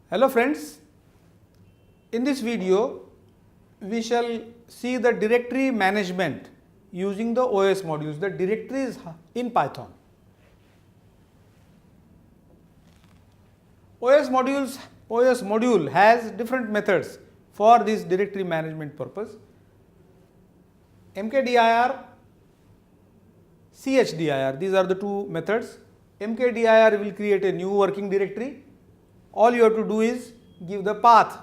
Hello friends, in this video we shall see the directory management using the OS modules, the directories in Python. OS module has different methods for this directory management purpose. mkdir, chdir, these are the two methods. mkdir will create a new working directory. All you have to do is give the path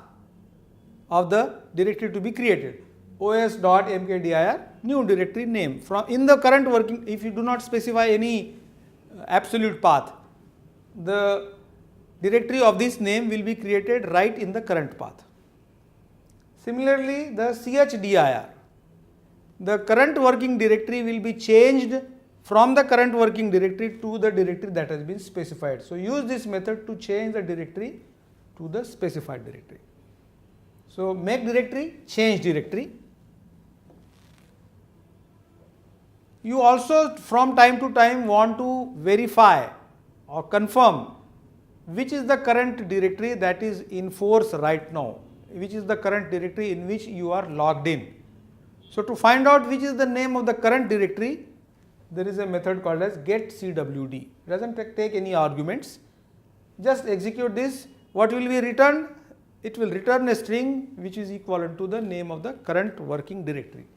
of the directory to be created, os.mkdir new directory name. From in the current working, if you do not specify any absolute path, the directory of this name will be created right in the current path. Similarly, the chdir, the current working directory will be changed from the current working directory to the directory that has been specified. So use this method to change the directory to the specified directory. So make directory, change directory. You also from time to time want to verify or confirm which is the current directory that is in force right now, which is the current directory in which you are logged in. So to find out which is the name of the current directory, there is a method called as getCwd. It doesn't take any arguments. Just execute this. What will be returned? It will return a string which is equivalent to the name of the current working directory.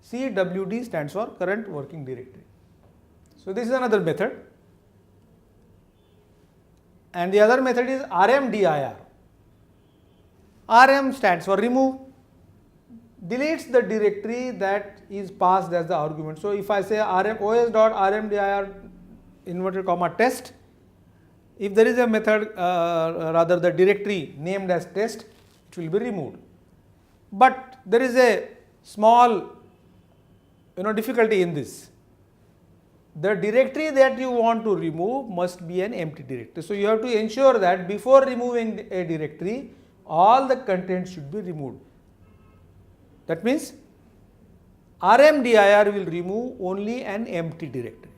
CWD stands for current working directory. So this is another method. And the other method is rmdir. Rm stands for remove, deletes the directory that is passed as the argument. So if I say os.rmdir inverted comma test, if there is a method, rather the directory named as test, it will be removed. But there is a small difficulty in this. The directory that you want to remove must be an empty directory. So you have to ensure that before removing a directory, all the contents should be removed. That means rmdir will remove only an empty directory.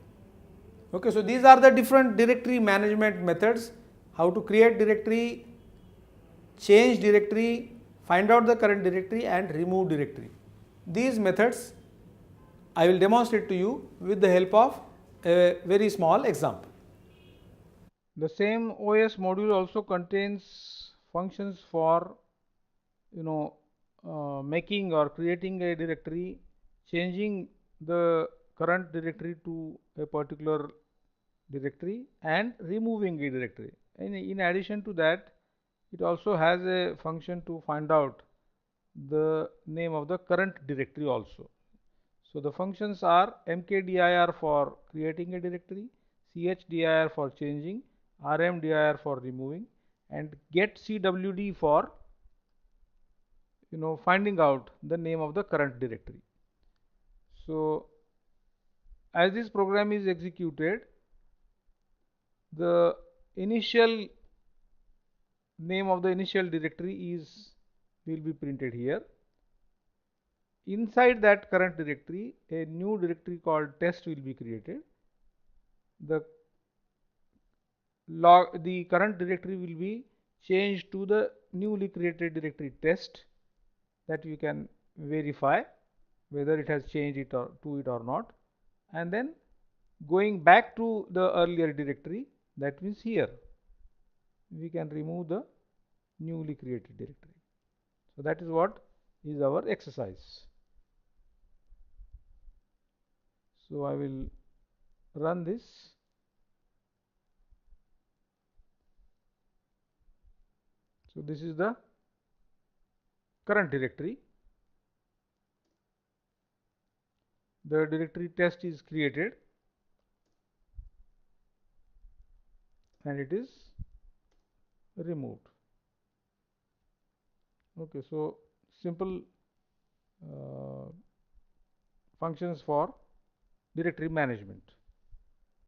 Okay, so these are the different directory management methods: how to create directory, change directory, find out the current directory and remove directory. These methods I will demonstrate to you with the help of a very small example. The same OS module also contains functions for making or creating a directory, changing the current directory to a particular directory and removing a directory. And in addition to that, it also has a function to find out the name of the current directory also. So the functions are mkdir for creating a directory, chdir for changing, rmdir for removing, and getCwd for finding out the name of the current directory. So as this program is executed, the initial name of the initial directory will be printed here. Inside that current directory, a new directory called test will be created. The current directory will be changed to the newly created directory test, that you can verify whether it has changed it or not, and then going back to the earlier directory, that means here we can remove the newly created directory. So that is what is our exercise. So I will run this. So this is the current directory. The directory test is created and it is removed. Okay, so simple functions for directory management.